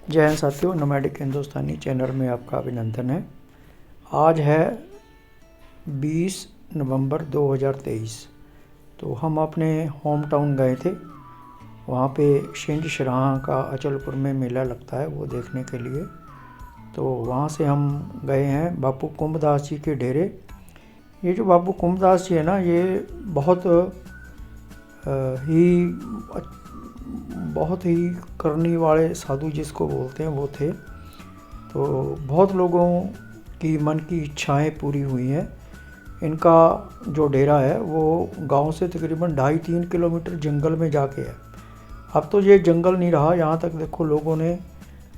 जय हिंद साथियों, नोमैडिक हिंदुस्तानी चैनल में आपका अभिनंदन है। आज है 20 नवंबर 2023। तो हम अपने होम टाउन गए थे। वहाँ पे शिंज शराह का अचलपुर में मेला लगता है, वो देखने के लिए। तो वहाँ से हम गए हैं बापू कुंभदास जी के डेरे। ये जो बापू कुंभदास जी है ना, ये बहुत ही करनी वाले साधु जिसको बोलते हैं वो थे। तो बहुत लोगों की मन की इच्छाएं पूरी हुई हैं। इनका जो डेरा है वो गांव से तकरीबन 2.5-3 किलोमीटर जंगल में जाके है। अब तो ये जंगल नहीं रहा, यहाँ तक देखो लोगों ने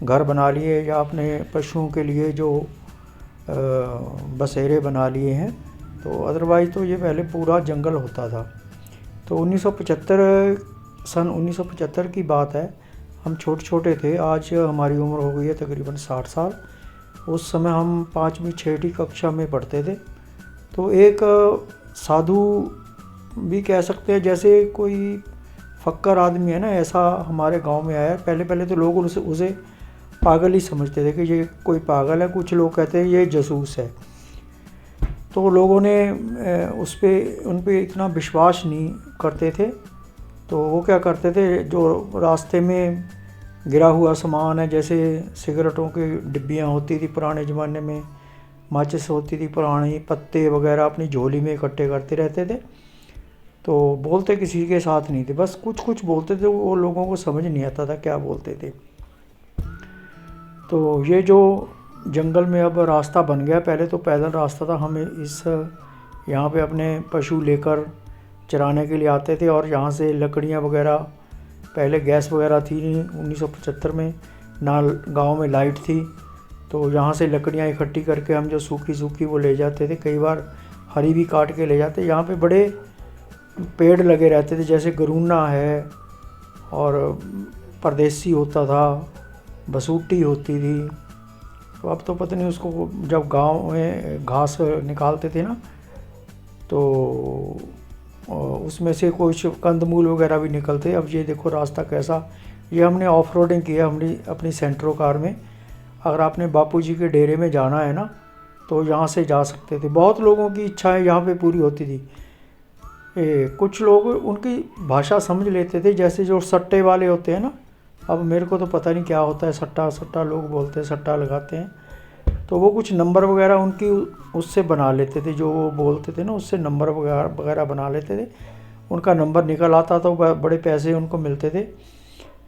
घर बना लिए या अपने पशुओं के लिए जो बसेरे बना लिए हैं। तो अदरवाइज़ तो ये पहले पूरा जंगल होता था। तो 1975 की बात है। हम छोटे थे, आज हमारी उम्र हो गई है तकरीबन 60 साल। उस समय हम 5वीं-6वीं कक्षा में पढ़ते थे। तो एक साधु भी कह सकते हैं, जैसे कोई फक्कर आदमी है ना, ऐसा हमारे गांव में आया। पहले तो लोग उसे पागल ही समझते थे कि ये कोई पागल है। कुछ लोग कहते हैं ये जासूस है। तो लोगों ने उन पे इतना विश्वास नहीं करते थे। तो वो क्या करते थे, जो रास्ते में गिरा हुआ सामान है, जैसे सिगरेटों की डिब्बियाँ होती थी पुराने ज़माने में, माचिस होती थी पुरानी, पत्ते वगैरह अपनी झोली में इकट्ठे करते रहते थे। तो बोलते किसी के साथ नहीं थे, बस कुछ बोलते थे। वो लोगों को समझ नहीं आता था क्या बोलते थे। तो ये जो जंगल में अब रास्ता बन गया, पहले तो पैदल रास्ता था। हम यहाँ पे अपने पशु लेकर चराने के लिए आते थे, और यहाँ से लकड़ियाँ वगैरह, पहले गैस वगैरह थी नहीं 1975 में, ना गांव में लाइट थी। तो यहाँ से लकड़ियाँ इकट्ठी करके हम जो सूखी वो ले जाते थे। कई बार हरी भी काट के ले जाते। यहाँ पे बड़े पेड़ लगे रहते थे, जैसे गरूना है, और परदेसी होता था, बसूटी होती थी। तो अब तो पता नहीं, उसको जब गांव में घास निकालते थे ना, तो उसमें से कुछ कंदमूल वगैरह भी निकलते। अब ये देखो रास्ता कैसा। ये हमने ऑफ रोडिंग किया अपनी सेंट्रो कार में। अगर आपने बापू जी के डेरे में जाना है ना, तो यहाँ से जा सकते थे। बहुत लोगों की इच्छाएं यहाँ पे पूरी होती थी। कुछ लोग उनकी भाषा समझ लेते थे, जैसे जो सट्टे वाले होते हैं ना। अब मेरे को तो पता नहीं क्या होता है, सट्टा लोग बोलते हैं, सट्टा लगाते हैं। तो वो कुछ नंबर वगैरह उनकी उससे बना लेते थे, जो वो बोलते थे ना, उससे नंबर वगैरह बना लेते थे। उनका नंबर निकल आता तो बड़े पैसे उनको मिलते थे।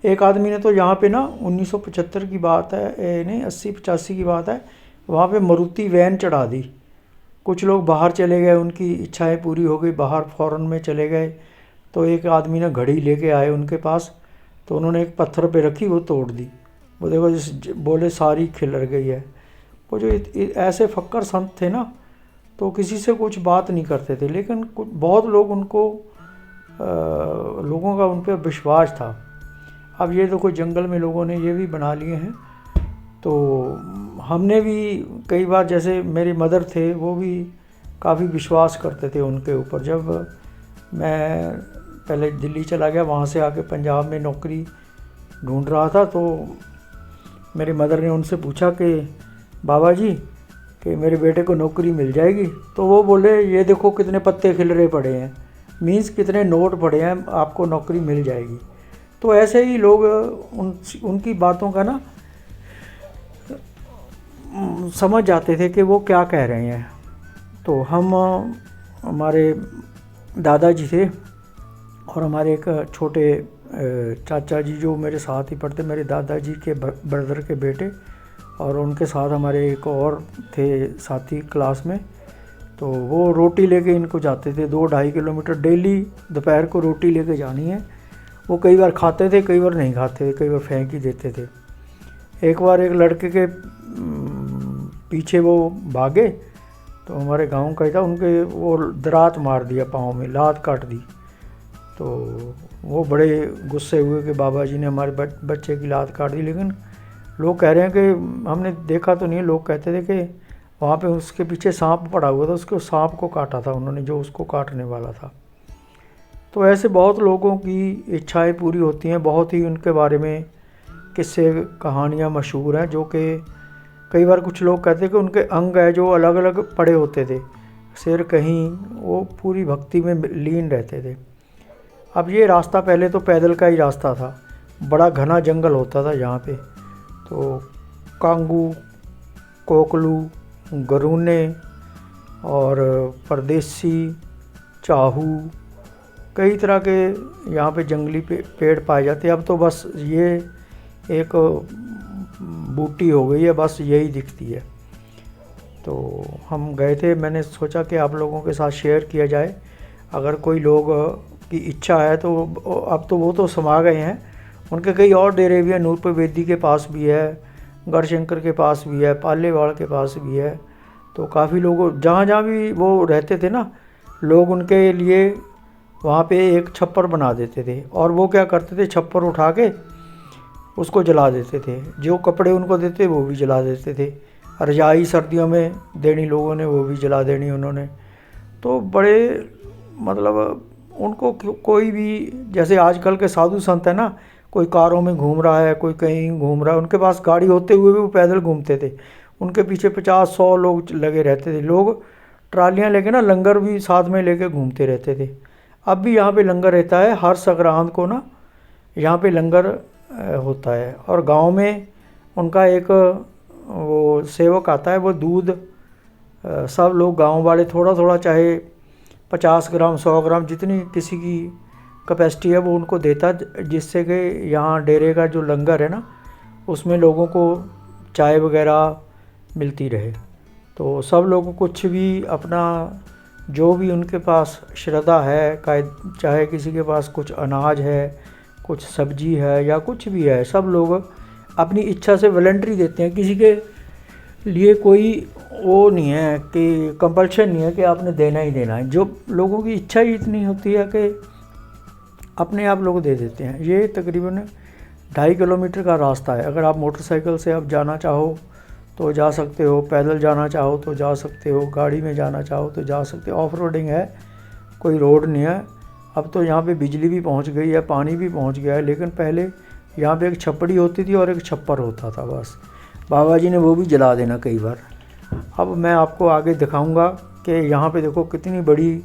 एक आदमी ने तो यहाँ पे ना 1975 की बात है, नहीं 80-85 की बात है, वहाँ पे मारुति वैन चढ़ा दी। कुछ लोग बाहर चले गए, उनकी इच्छाएं पूरी हो गई, बाहर फॉरेन में चले गए। तो एक आदमी ने घड़ी लेके आए उनके पास, तो उन्होंने एक पत्थर पे रखी, वो तोड़ दी। वो देखो बोले सारी खिलर गई है। वो जो ऐसे फक्कर संत थे ना, तो किसी से कुछ बात नहीं करते थे, लेकिन बहुत लोग लोगों का उन पर विश्वास था। अब ये देखो जंगल में लोगों ने ये भी बना लिए हैं। तो हमने भी कई बार, जैसे मेरे मदर थे, वो भी काफ़ी विश्वास करते थे उनके ऊपर। जब मैं पहले दिल्ली चला गया, वहाँ से आके पंजाब में नौकरी ढूंढ रहा था, तो मेरी मदर ने उनसे पूछा कि बाबा जी, कि मेरे बेटे को नौकरी मिल जाएगी? तो वो बोले ये देखो कितने पत्ते खिलरे पड़े हैं, मीन्स कितने नोट पड़े हैं, आपको नौकरी मिल जाएगी। तो ऐसे ही लोग उनकी बातों का ना समझ जाते थे कि वो क्या कह रहे हैं। तो हमारे दादाजी थे, और हमारे एक छोटे चाचा जी जो मेरे साथ ही पढ़ते, मेरे दादाजी के ब्रदर के बेटे, और उनके साथ हमारे एक और थे साथी क्लास में। तो वो रोटी लेके इनको जाते थे 2-2.5 किलोमीटर डेली। दोपहर को रोटी लेके जानी है। वो कई बार खाते थे, कई बार नहीं खाते थे, कई बार फेंक ही देते थे। एक बार एक लड़के के पीछे वो भागे, तो हमारे गांव का ही था, उनके वो दरात मार दिया, पाँव में लात काट दी। तो वो बड़े गुस्से हुए कि बाबा जी ने हमारे बच्चे की लात काट दी। लेकिन लोग कह रहे हैं कि हमने देखा तो नहीं, लोग कहते थे कि वहाँ पे उसके पीछे सांप पड़ा हुआ था, उसको सांप को काटा था उन्होंने, जो उसको काटने वाला था। तो ऐसे बहुत लोगों की इच्छाएं पूरी होती हैं। बहुत ही उनके बारे में किस्से कहानियाँ मशहूर हैं, जो कि कई बार कुछ लोग कहते हैं कि उनके अंग है जो अलग अलग पड़े होते थे, सिर कहीं, वो पूरी भक्ति में लीन रहते थे। अब ये रास्ता पहले तो पैदल का ही रास्ता था, बड़ा घना जंगल होता था यहाँ पे। तो कांगू, कोकलू, गरूने और परदेसी, चाहू, कई तरह के यहाँ पे जंगली पेड़ पाए जाते हैं। अब तो बस ये एक बूटी हो गई है, बस यही दिखती है। तो हम गए थे, मैंने सोचा कि आप लोगों के साथ शेयर किया जाए। अगर कोई लोग की इच्छा है तो अब तो वो तो समा गए हैं, उनके कई और डेरे भी हैं। नूरपुर वेदी के पास भी है, गढ़शंकर के पास भी है, पालेवाड़ के पास भी है। तो काफ़ी लोग जहाँ जहाँ भी वो रहते थे ना, लोग उनके लिए वहाँ पे एक छप्पर बना देते थे, और वो क्या करते थे, छप्पर उठा के उसको जला देते थे। जो कपड़े उनको देते वो भी जला देते थे। रजाई सर्दियों में देनी लोगों ने, वो भी जला देनी उन्होंने। तो बड़े मतलब उनको कोई भी, जैसे आजकल के साधु संत है ना, कोई कारों में घूम रहा है, कोई कहीं घूम रहा है, उनके पास गाड़ी होते हुए भी वो पैदल घूमते थे। उनके पीछे 50-100 लोग लगे रहते थे। लोग ट्रालियाँ लेके ना लंगर भी साथ में लेके घूमते रहते थे। अब भी यहाँ पे लंगर रहता है, हर संक्रांत को ना यहाँ पे लंगर होता है। और गांव में उनका एक वो सेवक आता है, वो दूध सब लोग गांव वाले थोड़ा थोड़ा, चाहे 50 ग्राम 100 ग्राम, जितनी किसी की कैपेसिटी है वो उनको देता, जिससे कि यहाँ डेरे का जो लंगर है ना, उसमें लोगों को चाय वगैरह मिलती रहे। तो सब लोग कुछ भी अपना जो भी उनके पास श्रद्धा है, चाहे किसी के पास कुछ अनाज है, कुछ सब्जी है या कुछ भी है, सब लोग अपनी इच्छा से वॉलंटरी देते हैं। किसी के लिए कोई वो नहीं है कि कंपल्शन नहीं है कि आपने देना ही देना है। जो लोगों की इच्छा ही इतनी होती है कि अपने आप लोग दे देते हैं। ये तकरीबन 2.5 किलोमीटर का रास्ता है। अगर आप मोटरसाइकिल से अब जाना चाहो तो जा सकते हो, पैदल जाना चाहो तो जा सकते हो, गाड़ी में जाना चाहो तो जा सकते हो। ऑफ रोडिंग है, कोई रोड नहीं है। अब तो यहाँ पे बिजली भी पहुँच गई है, पानी भी पहुँच गया है, लेकिन पहले यहाँ पे एक छपड़ी होती थी और एक छप्पर होता था बस। बाबा जी ने वो भी जला देना कई बार। अब मैं आपको आगे दिखाऊंगा कि यहाँ पे देखो कितनी बड़ी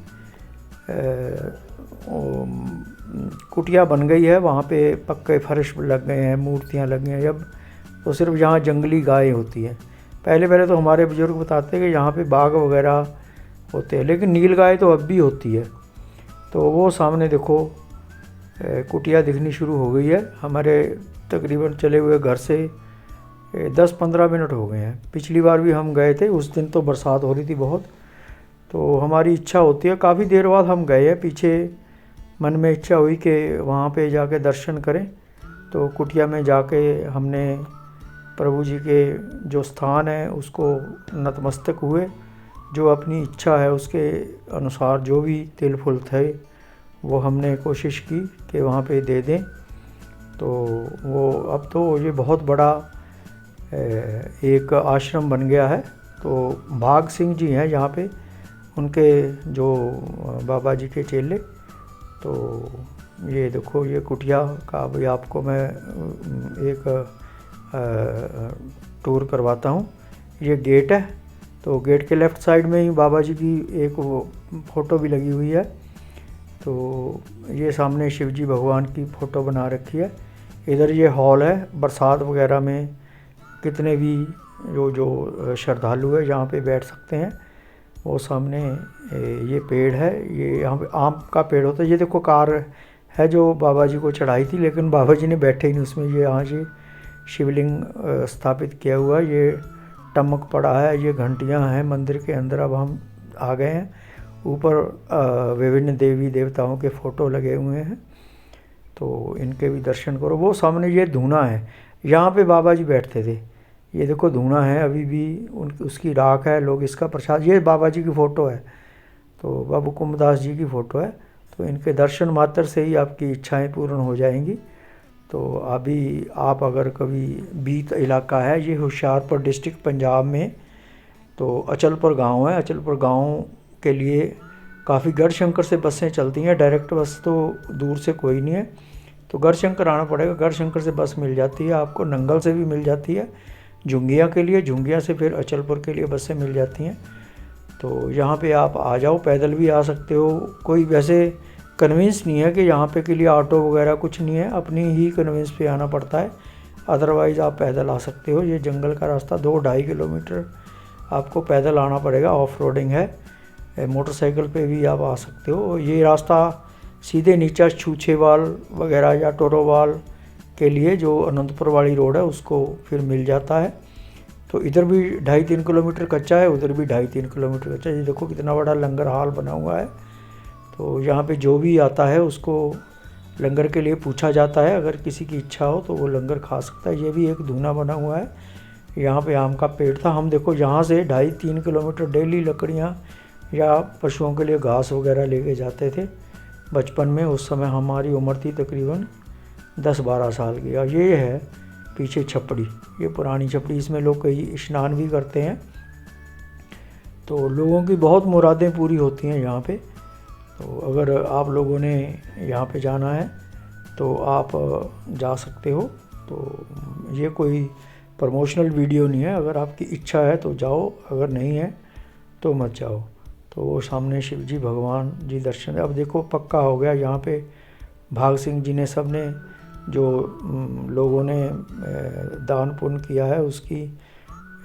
कुटिया बन गई है। वहाँ पे पक्के फर्श लग गए हैं, मूर्तियाँ लग गई हैं। अब तो सिर्फ यहाँ जंगली गाय होती हैं। पहले तो हमारे बुजुर्ग बताते हैं कि यहाँ पे बाघ वगैरह होते हैं, लेकिन नील गाय तो अब भी होती है। तो वो सामने देखो कुटिया दिखनी शुरू हो गई है। हमारे तकरीबन चले हुए घर से 10-15 मिनट हो गए हैं। पिछली बार भी हम गए थे, उस दिन तो बरसात हो रही थी बहुत। तो हमारी इच्छा होती है, काफ़ी देर बाद हम गए हैं। पीछे मन में इच्छा हुई कि वहाँ पे जाके दर्शन करें। तो कुटिया में जाके हमने प्रभु जी के जो स्थान है उसको नतमस्तक हुए। जो अपनी इच्छा है उसके अनुसार जो भी तिल फुल थे वो हमने कोशिश की कि वहाँ पे दे दें। तो वो अब तो ये बहुत बड़ा एक आश्रम बन गया है। तो भाग सिंह जी हैं यहाँ पे, उनके जो बाबा जी के चेले। तो ये देखो, ये कुटिया का भी आपको मैं एक टूर करवाता हूँ। ये गेट है, तो गेट के लेफ़्ट साइड में ही बाबा जी की एक वो फ़ोटो भी लगी हुई है। तो ये सामने शिव जी भगवान की फ़ोटो बना रखी है। इधर ये हॉल है, बरसात वगैरह में कितने भी जो श्रद्धालु है यहाँ पे बैठ सकते हैं। वो सामने ये पेड़ है, ये यहाँ पे आम का पेड़ होता है। ये देखो कार है जो बाबा जी को चढ़ाई थी, लेकिन बाबा जी ने बैठे ही नहीं उसमें। ये यहाँ से शिवलिंग स्थापित किया हुआ है, ये टमक पड़ा है, ये घंटियाँ हैं मंदिर के अंदर। अब हम आ गए हैं ऊपर, विभिन्न देवी देवताओं के फ़ोटो लगे हुए हैं, तो इनके भी दर्शन करो। वो सामने ये धूना है, यहाँ पे बाबा जी बैठते थे। ये देखो धूना है, अभी भी उसकी राख है, लोग इसका प्रसाद। ये बाबा जी की फ़ोटो है, तो बाबू कुमदास जी की फ़ोटो है। तो इनके दर्शन मात्र से ही आपकी इच्छाएं पूर्ण हो जाएंगी। तो अभी आप अगर कभी बीत इलाका है, ये होशियारपुर डिस्ट्रिक्ट पंजाब में, तो अचलपुर गांव है। अचलपुर गांव के लिए काफ़ी गढ़शंकर से बसें चलती हैं, डायरेक्ट बस तो दूर से कोई नहीं है। तो गढ़शंकर आना पड़ेगा। गढ़शंकर से बस मिल जाती है आपको, नंगल से भी मिल जाती है झुंगिया के लिए, झुंगिया से फिर अचलपुर के लिए बसें मिल जाती हैं। तो यहाँ पे आप आ जाओ, पैदल भी आ सकते हो। कोई वैसे कन्विंस नहीं है कि यहाँ पे के लिए ऑटो वगैरह कुछ नहीं है, अपनी ही कन्विंस पे आना पड़ता है, अदरवाइज़ आप पैदल आ सकते हो। ये जंगल का रास्ता 2-2.5 किलोमीटर आपको पैदल आना पड़ेगा, ऑफ रोडिंग है। मोटरसाइकिल पे भी आप आ सकते हो। ये रास्ता सीधे नीचे छूछेवाल वगैरह या टोरोवाल के लिए जो अनंतपुर वाली रोड है उसको फिर मिल जाता है। तो इधर भी 2.5-3 किलोमीटर कच्चा है, उधर भी 2.5-3 किलोमीटर कच्चा है। ये देखो कितना बड़ा लंगर हाल बना हुआ है। तो यहाँ पे जो भी आता है उसको लंगर के लिए पूछा जाता है, अगर किसी की इच्छा हो तो वो लंगर खा सकता है। ये भी एक धूना बना हुआ है, यहाँ पे आम का पेड़ था। हम देखो यहाँ से 2.5-3 किलोमीटर डेली लकड़ियाँ या पशुओं के लिए घास वगैरह लेके जाते थे बचपन में। उस समय हमारी उम्र थी तकरीबन 10-12 साल की। और ये है पीछे छपड़ी, ये पुरानी छपड़ी, इसमें लोग कई स्नान भी करते हैं। तो लोगों की बहुत मुरादें पूरी होती हैं यहाँ पे। तो अगर आप लोगों ने यहाँ पे जाना है तो आप जा सकते हो। तो ये कोई प्रमोशनल वीडियो नहीं है, अगर आपकी इच्छा है तो जाओ, अगर नहीं है तो मत जाओ। तो वो सामने शिव जी भगवान जी दर्शन, अब देखो पक्का हो गया यहाँ पे। भाग सिंह जी ने, सब ने, जो लोगों ने दान पुण्य किया है उसकी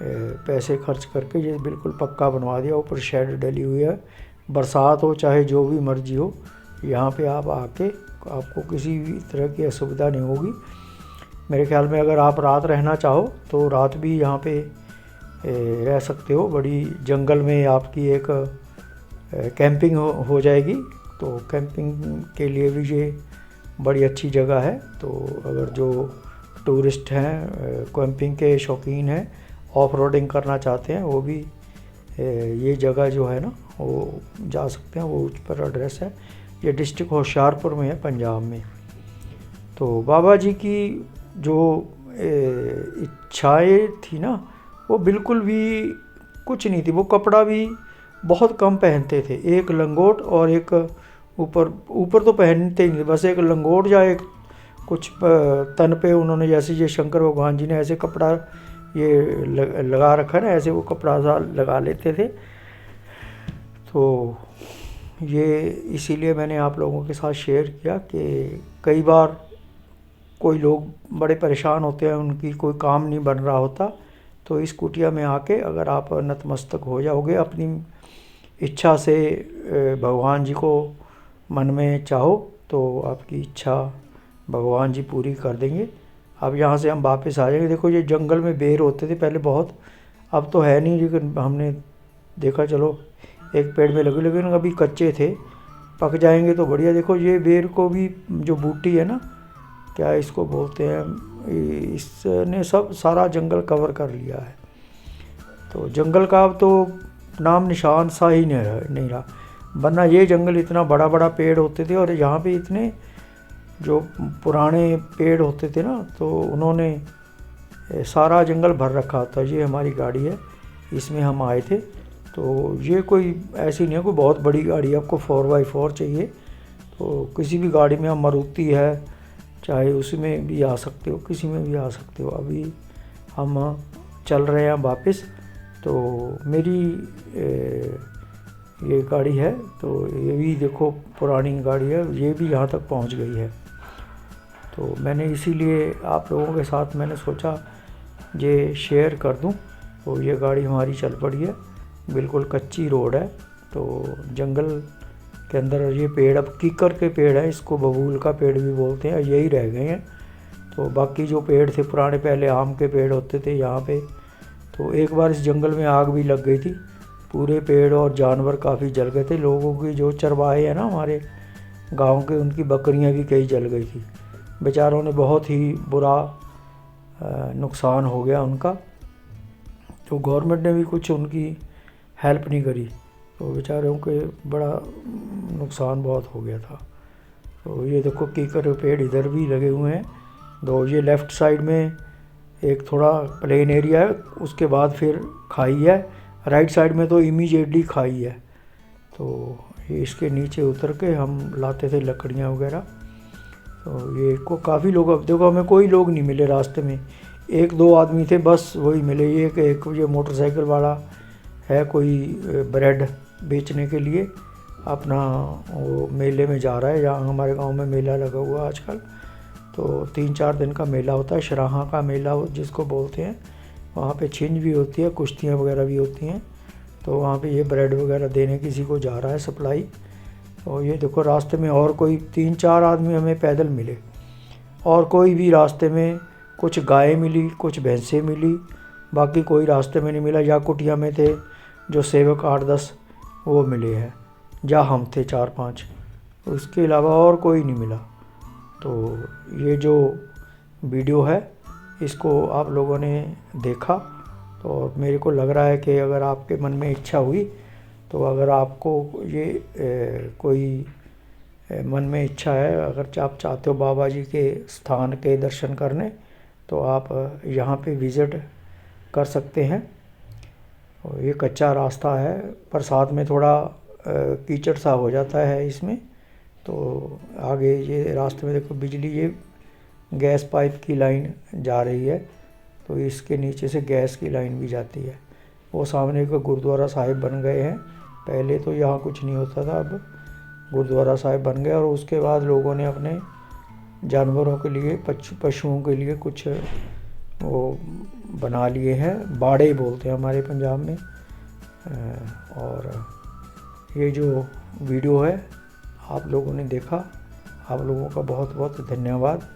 पैसे खर्च करके ये बिल्कुल पक्का बनवा दिया। ऊपर शेड डली हुई है, बरसात हो चाहे जो भी मर्जी हो, यहाँ पे आप आके आपको किसी भी तरह की असुविधा नहीं होगी। मेरे ख्याल में अगर आप रात रहना चाहो तो रात भी यहाँ पे रह सकते हो। बड़ी जंगल में आपकी एक कैंपिंग हो जाएगी। तो कैंपिंग के लिए भी ये बड़ी अच्छी जगह है। तो अगर जो टूरिस्ट हैं, कैंपिंग के शौकीन हैं, ऑफ रोडिंग करना चाहते हैं, वो भी ये जगह जो है ना वो जा सकते हैं। वो उस पर एड्रेस है, ये डिस्ट्रिक्ट होशियारपुर में है, पंजाब में। तो बाबा जी की जो इच्छाएं थी ना वो बिल्कुल भी कुछ नहीं थी। वो कपड़ा भी बहुत कम पहनते थे, एक लंगोट और एक ऊपर तो पहनते ही नहीं, बस एक लंगोट या एक कुछ तन पे उन्होंने, जैसे ये शंकर भगवान जी ने ऐसे कपड़ा ये लगा रखा है ना, ऐसे वो कपड़ा सा लगा लेते थे। तो ये इसीलिए मैंने आप लोगों के साथ शेयर किया कि कई बार कोई लोग बड़े परेशान होते हैं, उनकी कोई काम नहीं बन रहा होता, तो इस कुटिया में आके अगर आप नतमस्तक हो जाओगे, अपनी इच्छा से भगवान जी को मन में चाहो तो आपकी इच्छा भगवान जी पूरी कर देंगे। अब यहाँ से हम वापस आ जाएंगे। देखो ये जंगल में बेर होते थे पहले बहुत, अब तो है नहीं, लेकिन हमने देखा चलो एक पेड़ में लगे, लेकिन अभी कच्चे थे, पक जाएंगे तो बढ़िया। देखो ये बेर को भी जो बूटी है ना, क्या इसको बोलते हैं, इसने सब सारा जंगल कवर कर लिया है। तो जंगल का अब तो नाम निशान सा ही नहीं रहा, वरना ये जंगल इतना बड़ा बड़ा पेड़ होते थे। और यहाँ पे इतने जो पुराने पेड़ होते थे ना, तो उन्होंने सारा जंगल भर रखा था। ये हमारी गाड़ी है, इसमें हम आए थे। तो ये कोई ऐसी नहीं है कोई बहुत बड़ी गाड़ी है, आपको 4x4 चाहिए तो किसी भी गाड़ी में, हम मारुति है चाहे उसमें भी आ सकते हो, किसी में भी आ सकते हो। अभी हम चल रहे हैं वापस। तो मेरी ये गाड़ी है, तो ये भी देखो पुरानी गाड़ी है, ये भी यहाँ तक पहुँच गई है। तो मैंने इसीलिए आप लोगों के साथ मैंने सोचा ये शेयर कर दूं। तो ये गाड़ी हमारी चल पड़ी है, बिल्कुल कच्ची रोड है। तो जंगल के अंदर ये पेड़, अब कीकर के पेड़ है, इसको बबूल का पेड़ भी बोलते हैं, यही रह गए हैं। तो बाकी जो पेड़ थे पुराने, पहले आम के पेड़ होते थे यहाँ पे। तो एक बार इस जंगल में आग भी लग गई थी, पूरे पेड़ और जानवर काफ़ी जल गए थे। लोगों की जो चरवाहे हैं ना हमारे गांव के, उनकी बकरियां भी कई जल गई थी। बेचारों ने बहुत ही बुरा नुकसान हो गया उनका। तो गवर्नमेंट ने भी कुछ उनकी हेल्प नहीं करी, तो बेचारों के बड़ा नुकसान बहुत हो गया था। तो ये देखो कीकर के पेड़ इधर भी लगे हुए हैं। तो ये लेफ़्ट साइड में एक थोड़ा प्लेन एरिया है, उसके बाद फिर खाई है। राइट साइड में तो इमीडिएटली खाई है। तो ये इसके नीचे उतर के हम लाते थे लकड़ियाँ वगैरह। तो ये को काफ़ी लोग, अब देखो हमें कोई लोग नहीं मिले रास्ते में, 1-2 आदमी थे बस, वही मिले। एक ये मोटरसाइकिल वाला है, कोई ब्रेड बेचने के लिए अपना वो मेले में जा रहा है, जहाँ हमारे गांव में मेला लगा हुआ आजकल। तो 3-4 दिन का मेला होता है, शराहा का मेला जिसको बोलते हैं। वहाँ पे छिंज भी होती है, कुश्तियाँ वगैरह भी होती हैं। तो वहाँ पे ये ब्रेड वगैरह देने किसी को जा रहा है सप्लाई। और ये देखो रास्ते में और कोई 3-4 आदमी हमें पैदल मिले, और कोई भी रास्ते में, कुछ गायें मिली, कुछ भैंसें मिली, बाकी कोई रास्ते में नहीं मिला। या कुटिया में थे जो सेवक 8-10 वो मिले हैं, या हम थे 4-5, उसके अलावा और कोई नहीं मिला। तो ये जो वीडियो है इसको आप लोगों ने देखा, तो मेरे को लग रहा है कि अगर आपके मन में इच्छा हुई, तो अगर आपको ये कोई मन में इच्छा है, अगर आप चाहते हो बाबा जी के स्थान के दर्शन करने, तो आप यहाँ पे विज़िट कर सकते हैं। और ये कच्चा रास्ता है, पर साथ में थोड़ा कीचड़ सा हो जाता है इसमें। तो आगे ये रास्ते में देखो बिजली, ये गैस पाइप की लाइन जा रही है, तो इसके नीचे से गैस की लाइन भी जाती है। वो सामने का गुरुद्वारा साहिब बन गए हैं, पहले तो यहाँ कुछ नहीं होता था, अब गुरुद्वारा साहिब बन गए। और उसके बाद लोगों ने अपने जानवरों के लिए, पशुओं के लिए कुछ वो बना लिए हैं, बाड़े बोलते हैं हमारे पंजाब में। और ये जो वीडियो है आप लोगों ने देखा, आप लोगों का बहुत बहुत धन्यवाद।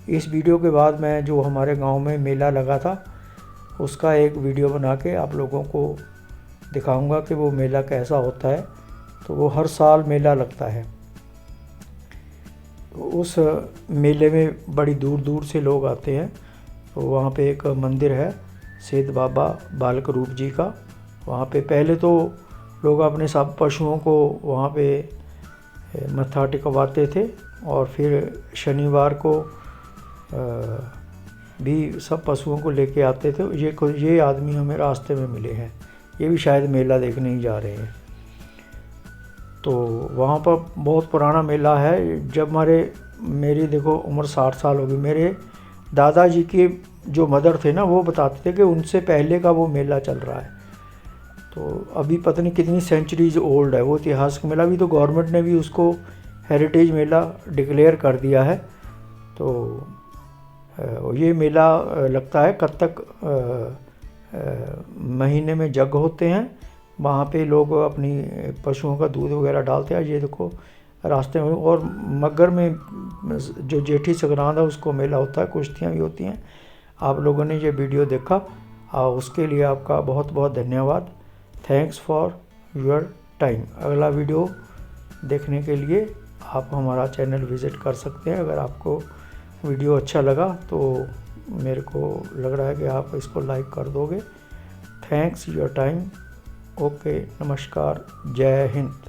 इस वीडियो के बाद मैं जो हमारे गांव में मेला लगा था उसका एक वीडियो बना के आप लोगों को दिखाऊंगा कि वो मेला कैसा होता है। तो वो हर साल मेला लगता है, तो उस मेले में बड़ी दूर दूर से लोग आते हैं। तो वहाँ पे एक मंदिर है सेठ बाबा बालक रूप जी का। वहाँ पे पहले तो लोग अपने सब पशुओं को वहाँ पे मत्था टिकवाते थे, और फिर शनिवार को भी सब पशुओं को लेके आते थे। ये आदमी हमें रास्ते में मिले हैं, ये भी शायद मेला देखने ही जा रहे हैं। तो वहाँ पर बहुत पुराना मेला है। जब मेरी देखो उम्र 60 साल होगी, मेरे दादाजी के जो मदर थे ना, वो बताते थे कि उनसे पहले का वो मेला चल रहा है। तो अभी पता नहीं कितनी सेंचुरीज ओल्ड है वो ऐतिहासिक मेला भी। तो गवर्नमेंट ने भी उसको हेरिटेज मेला डिक्लेयर कर दिया है। तो ये मेला लगता है कत्तक महीने में जग होते हैं, वहाँ पे लोग अपनी पशुओं का दूध वगैरह डालते हैं। ये देखो रास्ते में, और मगर में जो जेठी संक्रांत है उसको मेला होता है, कुश्तियाँ भी होती हैं। आप लोगों ने ये वीडियो देखा, उसके लिए आपका बहुत बहुत धन्यवाद। Thanks for your time. अगला वीडियो देखने के लिए आप हमारा चैनल विज़िट कर सकते हैं। अगर आपको वीडियो अच्छा लगा तो मेरे को लग रहा है कि आप इसको लाइक कर दोगे। Thanks your time. ओके, नमस्कार, जय हिंद।